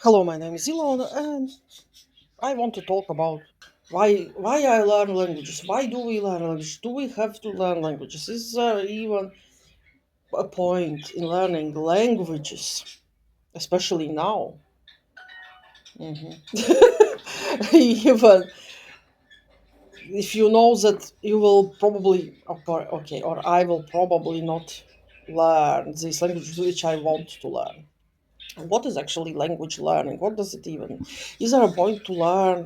Hello, my name is Ilona, and I want to talk about why I learn languages. Why do we learn languages? Do we have to learn languages? Is there even a point in learning languages, especially now? Mhm. Even if you know that you will probably okay, or I will probably not learn these languages which I want to learn. What is actually language learning? What does it even? Is there a point to learn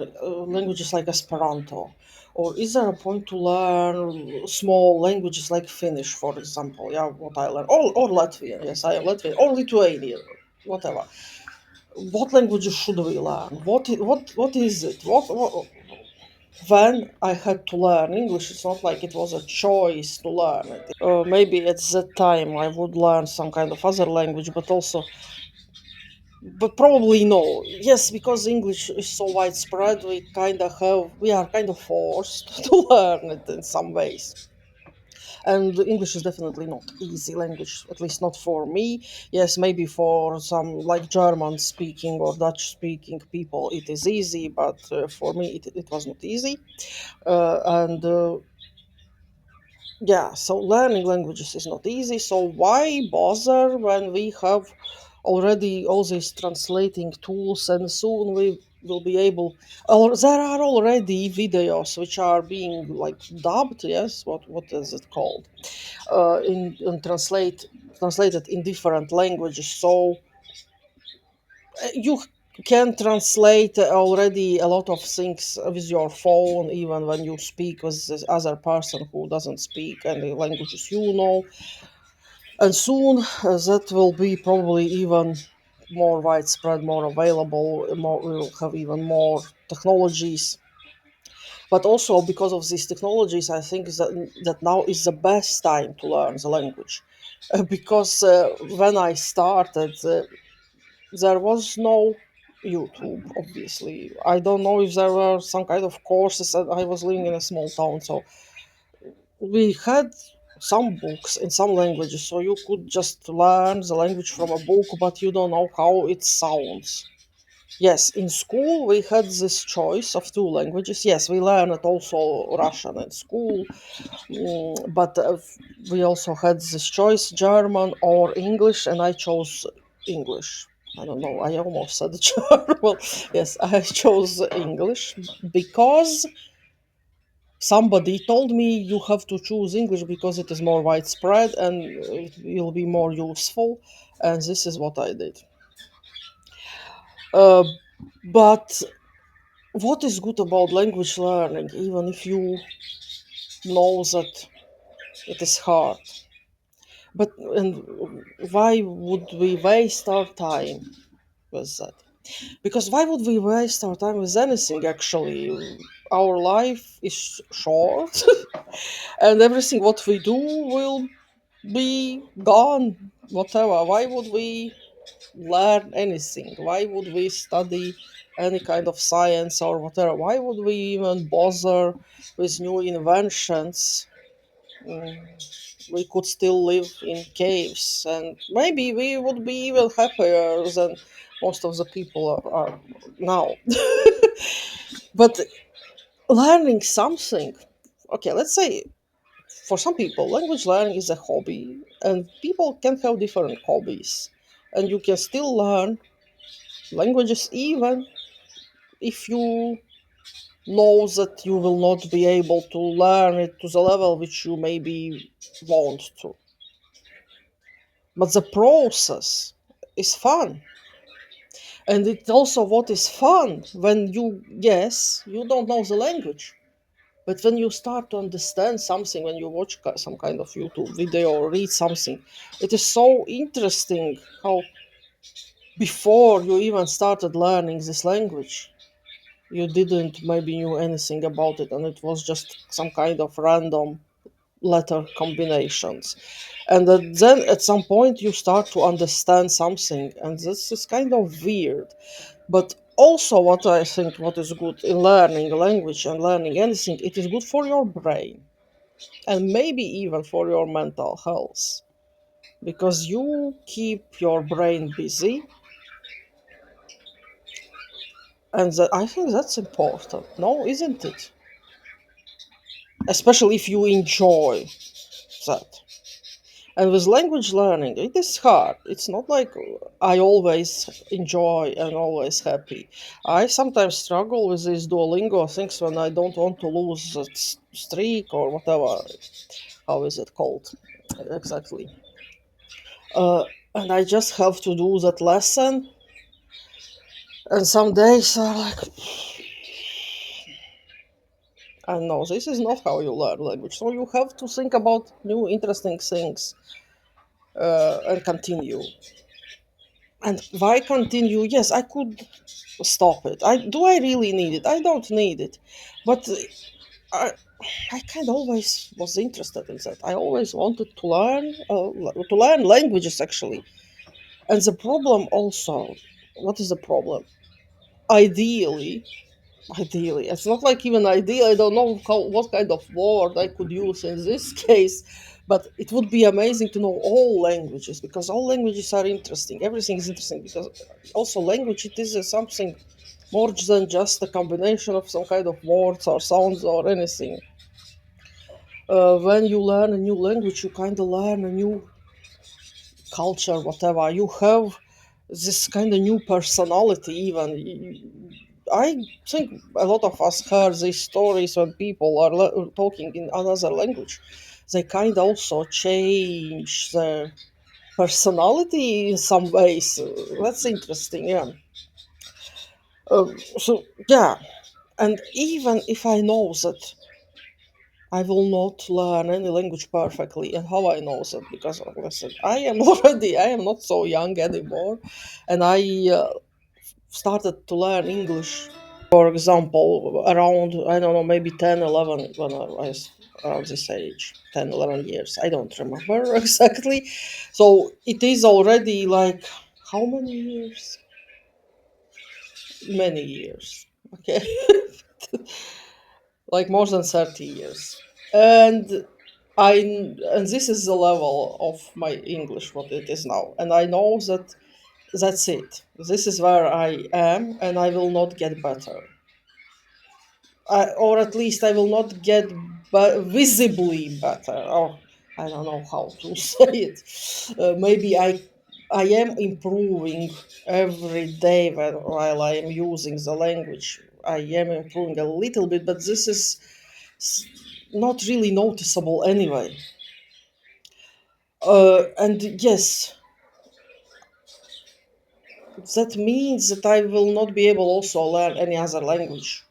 languages like Esperanto, or is there a point to learn small languages like Finnish, for example? Yeah, what I learned, or Latvian. Yes, I am Latvian, or Lithuanian, whatever. What languages should we learn? What is it? What when I had to learn English, it's not like it was a choice to learn it. Maybe at that time I would learn some kind of other language, but probably no. Yes, because English is so widespread, we are kind of forced to learn it in some ways. And English is definitely not easy language, at least not for me. Yes, maybe for some like German speaking or Dutch speaking people, it is easy, but for me, it was not easy. And Yeah, so learning languages is not easy. So why bother when we have already all these translating tools, and soon we will be able, or there are already videos which are being like dubbed, yes, what is it called, in translated in different languages. So you can translate already a lot of things with your phone, even when you speak with this other person who doesn't speak any languages you know. And soon that will be probably even more widespread, more available, we will have even more technologies. But also because of these technologies, I think that now is the best time to learn the language. Because when I started, there was no YouTube, obviously. I don't know if there were some kind of courses, and I was living in a small town, so we had some books in some languages, so you could just learn the language from a book, but you don't know how it sounds. Yes, in school we had this choice of two languages. Yes, we learned also Russian in school, but we also had this choice German or English, and I chose English. I don't know, I almost said German. Yes, I chose English because somebody told me you have to choose English because it is more widespread and it will be more useful, and this is what I did. Uh, but what is good about language learning, even if you know that it is hard? And why would we waste our time with that? Because why would we waste our time with anything actually? Our life is short and everything what we do will be gone, whatever. Why would we learn anything? Why would we study any kind of science or whatever? Why would we even bother with new inventions? Mm, we could still live in caves, and maybe we would be even happier than most of the people are now. But learning something, okay, let's say for some people, language learning is a hobby, and people can have different hobbies, and you can still learn languages even if you know that you will not be able to learn it to the level which you maybe want to. But the process is fun. And it's also what is fun when yes, you don't know the language. But when you start to understand something, when you watch some kind of YouTube video or read something, it is so interesting how before you even started learning this language, you didn't maybe knew anything about it, and it was just some kind of random letter combinations. And then at some point you start to understand something, and this is kind of weird. But also, what I think what is good in learning a language and learning anything, it is good for your brain and maybe even for your mental health because you keep your brain busy And I think that's important, no, isn't it? Especially if you enjoy that. And with language learning, it is hard. It's not like I always enjoy and always happy. I sometimes struggle with these Duolingo things when I don't want to lose that streak or whatever. How is it called? Exactly. Uh, and I just have to do that lesson. And some days are like, I know this is not how you learn language. So you have to think about new interesting things and continue. And why continue? Yes, I could stop it. I really need it? I don't need it, but I I kind of always was interested in that. I always wanted to learn languages actually. And the problem also, what is the problem? Ideally, ideally, it's not like even ideal. I don't know what kind of word I could use in this case, but it would be amazing to know all languages because all languages are interesting. Everything is interesting because also language it is something more than just a combination of some kind of words or sounds or anything. When you learn a new language, you kind of learn a new culture, whatever. You have this kind of new personality, even. I think a lot of us heard these stories when people are talking in another language. They kind of also change their personality in some ways. That's interesting, yeah. So, yeah, and even if I know that I will not learn any language perfectly. And how I know that? Because, listen, I am not so young anymore. And I started to learn English, for example, around, I don't know, maybe 10, 11, when I was around this age, 10, 11 years. I don't remember exactly. So it is already like, how many years? Many years. Okay. Like more than 30 years. And I and this is the level of my English what it is now. And I know that that's it. This is where I am and I will not get better. Or at least I will not get visibly better. Or I don't know how to say it. Maybe I am improving every day while I am using the language. I am improving a little bit, but this is s- not really noticeable anyway. And yes, that means that I will not be able also learn any other language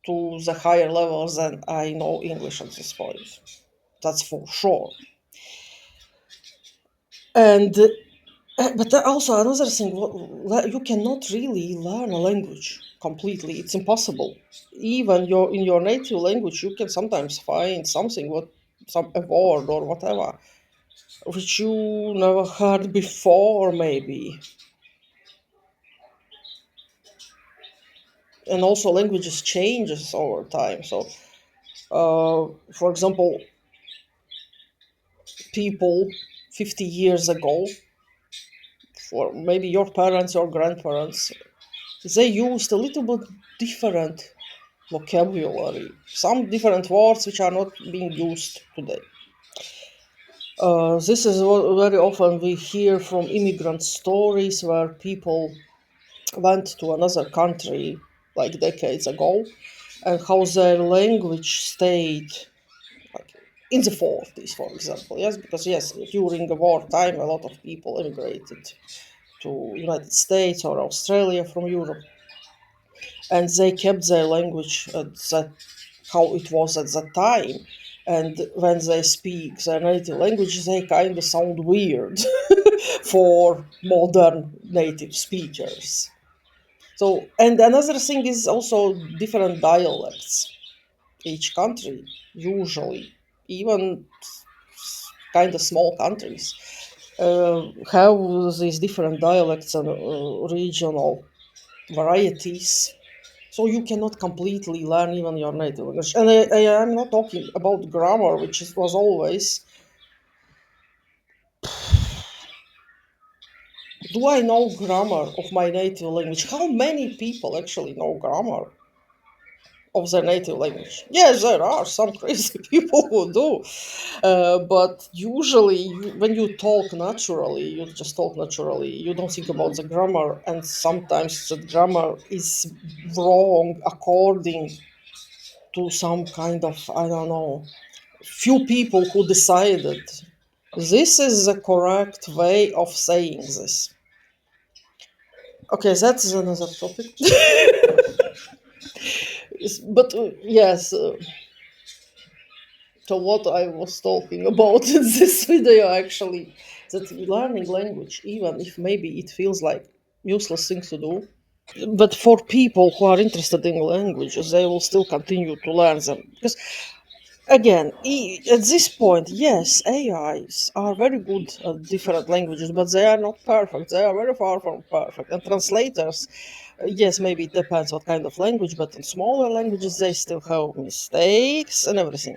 to the higher levels than I know English at this point. That's for sure. And but also another thing, you cannot really learn a language completely. It's impossible. Even in your native language, you can sometimes find something what some a word or whatever which you never heard before, maybe. And also languages changes over time. So, for example, people 50 years ago, for maybe your parents or grandparents, they used a little bit different vocabulary, some different words which are not being used today. This is what very often we hear from immigrant stories where people went to another country like decades ago and how their language stayed like in the 40s, for example. Yes, because yes, during the wartime, a lot of people immigrated to United States or Australia from Europe, and they kept their language at that how it was at that time. And when they speak their native language, they kind of sound weird for modern native speakers. So, and another thing is also different dialects. Each country, usually, even kind of small countries, have these different dialects and regional varieties. So you cannot completely learn even your native language. And I am not talking about grammar, which was always Do I know grammar of my native language? How many people actually know grammar of their native language? Yes, there are some crazy people who do. But usually, when you talk naturally, you just talk naturally. You don't think about the grammar, and sometimes the grammar is wrong according to some kind of, I don't know, few people who decided this is the correct way of saying this. Okay, that's another topic. But yes, so what I was talking about in this video actually, that learning language, even if maybe it feels like useless thing to do, but for people who are interested in languages, they will still continue to learn them. Because again, at this point, yes, AIs are very good at different languages, but they are not perfect. They are very far from perfect. And translators, yes, maybe it depends what kind of language, but in smaller languages, they still have mistakes and everything.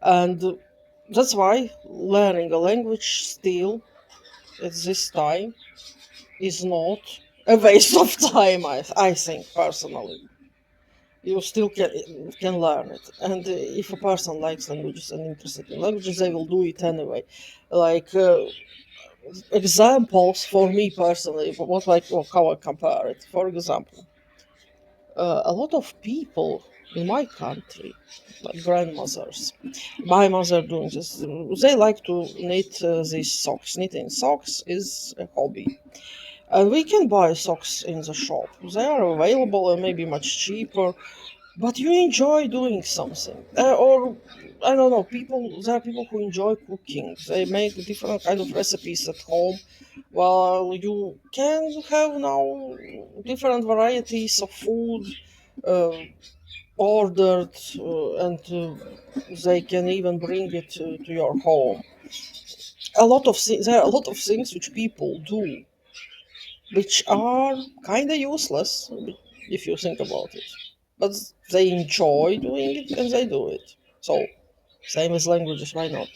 And that's why learning a language still at this time is not a waste of time. I think personally, you still can learn it. And if a person likes languages and interested in languages, they will do it anyway. Like examples for me personally, what like how I compare it. For example, a lot of people in my country, like grandmothers, my mother doing this, they like to knit these socks. Knitting socks is a hobby. And we can buy socks in the shop. They are available and maybe much cheaper, but you enjoy doing something. Or I don't know, people there are people who enjoy cooking. They make different kind of recipes at home. Well, you can have now different varieties of food uh, ordered, and they can even bring it to your home. There are a lot of things which people do, which are kind of useless if you think about it, but they enjoy doing it and they do it. So same as languages, why not?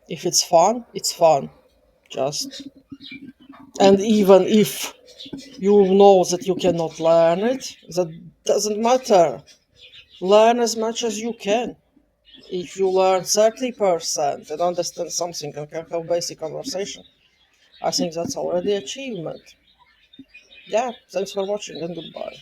If it's fun, it's fun. Just and even if you know that you cannot learn it, that doesn't matter. Learn as much as you can. If you learn 30% and understand something and can have basic conversation, I think that's already achievement. Yeah, thanks for watching and goodbye.